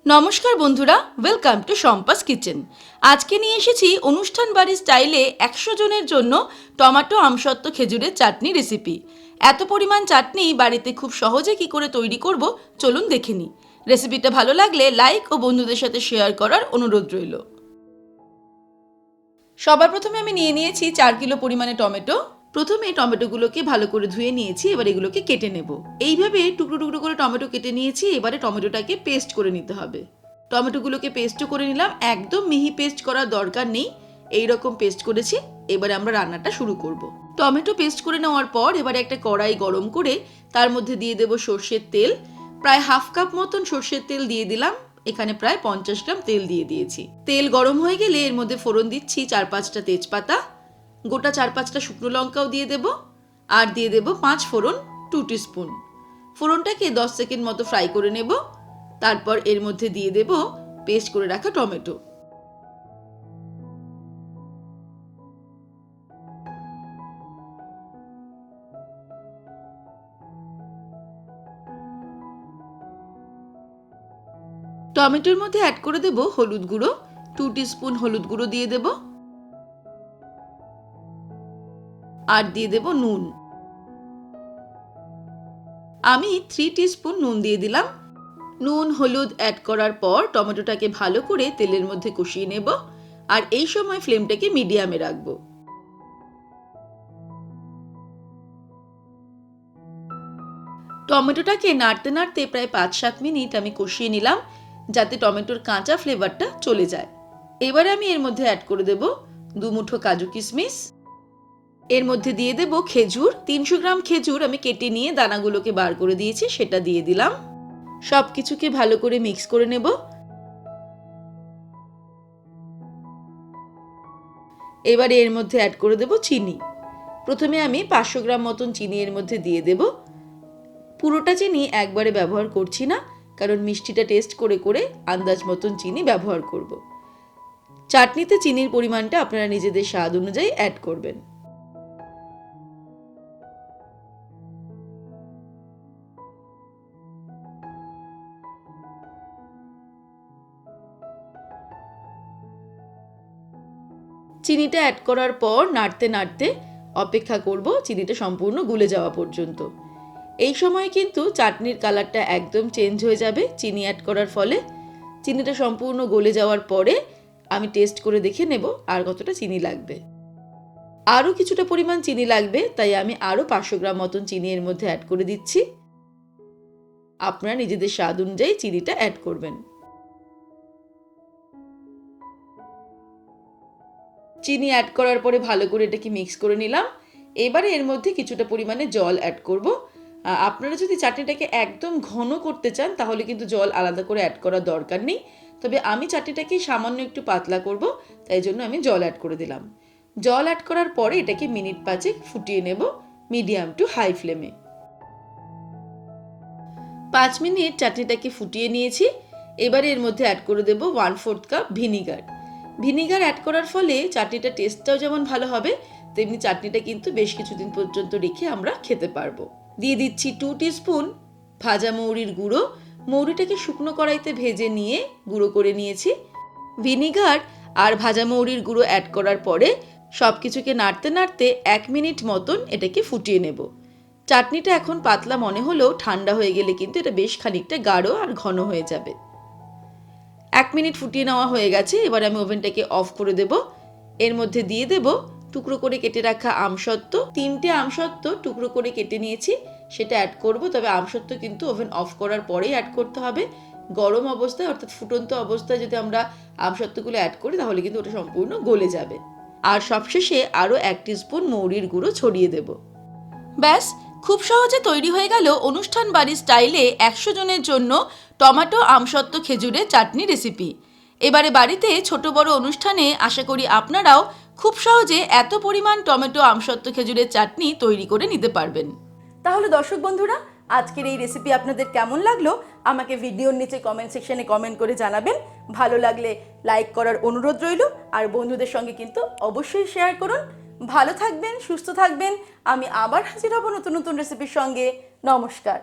নমস্কার বন্ধুরা, welcome to Shampa's kitchen. আজকে নিয়ে এসেছি অনুষ্ঠান বাড়ির স্টাইলে 100 জনের জন্য টমেটো আমসত্ত্ব খেজুরের চাটনি রেসিপি। এত পরিমাণ চাটনি বাড়িতে খুব সহজে কি করে তৈরি করব চলুন দেখে নিই। রেসিপিটা ভালো লাগলে লাইক ও বন্ধুদের সাথে শেয়ার করার অনুরোধ রইল। সবার প্রথমে আমি নিয়ে নিয়েছি 4 কিলো পরিমাণে টমেটো। প্রথমে টমেটোগুলোকে ভালো করে ধুয়ে নিয়েছি, এবার এগুলোকে কেটে নেব। এইভাবে টুকরো টুকরো করে টমেটো কেটে নিয়েছি। এবারে টমেটোটাকে পেস্ট করে নিতে হবে। টমেটোগুলোকে পেস্টও করে নিলাম, একদম মিহি পেস্ট করার দরকার নেই, এইরকম পেস্ট করেছি। এবারে আমরা রান্নাটা শুরু করব। টমেটো পেস্ট করে নেওয়ার পর এবারে একটা কড়াই গরম করে তার মধ্যে দিয়ে দেব সর্ষের তেল। প্রায় হাফ কাপ মতন সর্ষের তেল দিয়ে দিলাম। এখানে প্রায় 50 গ্রাম তেল দিয়ে দিয়েছি। তেল গরম হয়ে গেলে এর মধ্যে ফোড়ন দিচ্ছি 4-5টা তেজপাতা, গোটা 4-5টা শুকনো লঙ্কাও দিয়ে দেব, আর দিয়ে দেব পাঁচফোড়ন 2 টিস্পুন। ফোড়নটাকে 10 সেকেন্ড মতো ফ্রাই করে নেব। তারপর এর মধ্যে দিয়ে দেব পেস্ট করে রাখা টমেটো। টমেটোর মধ্যে অ্যাড করে দেব হলুদ গুঁড়ো, 2 টিস্পুন হলুদ গুঁড়ো দিয়ে দেব, আর দিয়ে দেব নুন। আমি 3 টিস্পুন নুন দিয়ে দিলাম। নুন হলুদ অ্যাড করার পর টমেটোটাকে ভালো করে তেলের মধ্যে কষিয়ে নেব, আর এই সময় ফ্লেমটাকে মিডিয়ামে রাখবো। টমেটোটাকে নাড়তে নাড়তে প্রায় 5-7 মিনিট আমি কষিয়ে নিলাম, যাতে টমেটোর কাঁচা ফ্লেভারটা চলে যায়। এবারে আমি এর মধ্যে অ্যাড করে দেব 2 মুঠো কাজু কিশমিশ। এর মধ্যে দিয়ে দেব খেজুর, 300 গ্রাম খেজুর আমি কেটে নিয়ে দানাগুলোকে বার করে দিয়েছি, সেটা দিয়ে দিলাম। সব কিছুকে ভালো করে মিক্স করে নেব। এবারে এর মধ্যে অ্যাড করে দেব চিনি। প্রথমে আমি 500 গ্রাম মতন চিনি এর মধ্যে দিয়ে দেব। পুরোটা চিনি একবারে ব্যবহার করছি না, কারণ মিষ্টিটা টেস্ট করে করে আন্দাজ মতন চিনি ব্যবহার করব। চাটনিতে চিনির পরিমাণটা আপনারা নিজেদের স্বাদ অনুযায়ী অ্যাড করবেন। চিনিটা অ্যাড করার পর নাড়তে নাড়তে অপেক্ষা করব চিনিটা সম্পূর্ণ গলে যাওয়া পর্যন্ত। এই সময় কিন্তু চাটনির কালারটা একদম চেঞ্জ হয়ে যাবে চিনি অ্যাড করার ফলে। চিনিটা সম্পূর্ণ গলে যাওয়ার পরে আমি টেস্ট করে দেখে নেব আর কতটা চিনি লাগবে। আরও কিছুটা পরিমাণ চিনি লাগবে, তাই আমি আরও 500 গ্রাম মতন চিনি এর মধ্যে অ্যাড করে দিচ্ছি। আপনারা নিজেদের স্বাদ অনুযায়ী চিনিটা অ্যাড করবেন। চিনি অ্যাড করার পরে ভালো করে এটাকে মিক্স করে নিলাম। এবারে এর মধ্যে কিছুটা পরিমাণে জল অ্যাড করব। আপনারা যদি চাটনিটাকে একদম ঘন করতে চান তাহলে কিন্তু জল আলাদা করে অ্যাড করার দরকার নেই, তবে আমি চাটনিটাকে সামান্য একটু পাতলা করব, তাই জন্য আমি জল অ্যাড করে দিলাম। জল অ্যাড করার পরে এটাকে মিনিট 5 ফুটিয়ে নেব মিডিয়াম টু হাই ফ্লেমে। 5 মিনিট চাটনিটাকে ফুটিয়ে নিয়েছি। এবারে এর মধ্যে অ্যাড করে দেব 1/4 কাপ ভিনিগার। ভিনিগার অ্যাড করার ফলে চাটনিটা টেস্টটাও যেমন ভালো হবে, তেমনি চাটনিটা কিন্তু বেশ কিছুদিন পর্যন্ত রেখে আমরা খেতে পারবো। দিয়ে দিচ্ছি 2 টিস্পুন ভাজা মৌরির গুঁড়ো। মৌরিটাকে শুকনো কড়াইতে ভেজে নিয়ে গুঁড়ো করে নিয়েছি। ভিনিগার আর ভাজা মৌরির গুঁড়ো অ্যাড করার পরে সব কিছুকে নাড়তে নাড়তে 1 মিনিট মতন এটাকে ফুটিয়ে নেব। চাটনিটা এখন পাতলা মনে হলেও ঠান্ডা হয়ে গেলে কিন্তু এটা বেশ খানিকটা গাঢ় আর ঘন হয়ে যাবে। 1 মিনিট ফুটিয়ে নেওয়া হয়ে গেছে। এবার আমি ওভেনটাকে অফ করে দেব। এর মধ্যে দিয়ে দেব টুকরো করে কেটে রাখা আমসত্ত্ব। 3টে আমসত্ত্ব টুকরো করে কেটে নিয়েছি, সেটা অ্যাড করব। তবে আমসত্ত্ব কিন্তু ওভেন অফ করার পরেই অ্যাড করতে হবে। গরম অবস্থায় অর্থাৎ ফুটন্ত অবস্থায় যদি আমরা আমসত্ত্বগুলো অ্যাড করি তাহলে কিন্তু ওটা সম্পূর্ণ গলে যাবে। আর সবশেষে আরও 1 টিস্পুন মৌরির গুঁড়ো ছড়িয়ে দেব। ব্যাস, খুব সহজে তৈরি হয়ে গেল অনুষ্ঠান বাড়ির স্টাইলে 100 জনের জন্য টমেটো আমসত্ত্ব খেজুরের চাটনি রেসিপি। এবারে বাড়িতে ছোট বড় অনুষ্ঠানে আশা করি আপনারাও খুব সহজে এত পরিমাণ টমেটো আমসত্ত্ব খেজুরের চাটনি তৈরি করে নিতে পারবেন। তাহলে দর্শক বন্ধুরা, আজকের এই রেসিপি আপনাদের কেমন লাগলো আমাকে ভিডিওর নিচে কমেন্ট সেকশনে কমেন্ট করে জানাবেন। ভালো লাগলে লাইক করার অনুরোধ রইল, আর বন্ধুদের সঙ্গে কিন্তু অবশ্যই শেয়ার করুন। ভালো থাকবেন, সুস্থ থাকবেন। আমি আবার হাজির হব নতুন নতুন রেসিপির সঙ্গে। নমস্কার।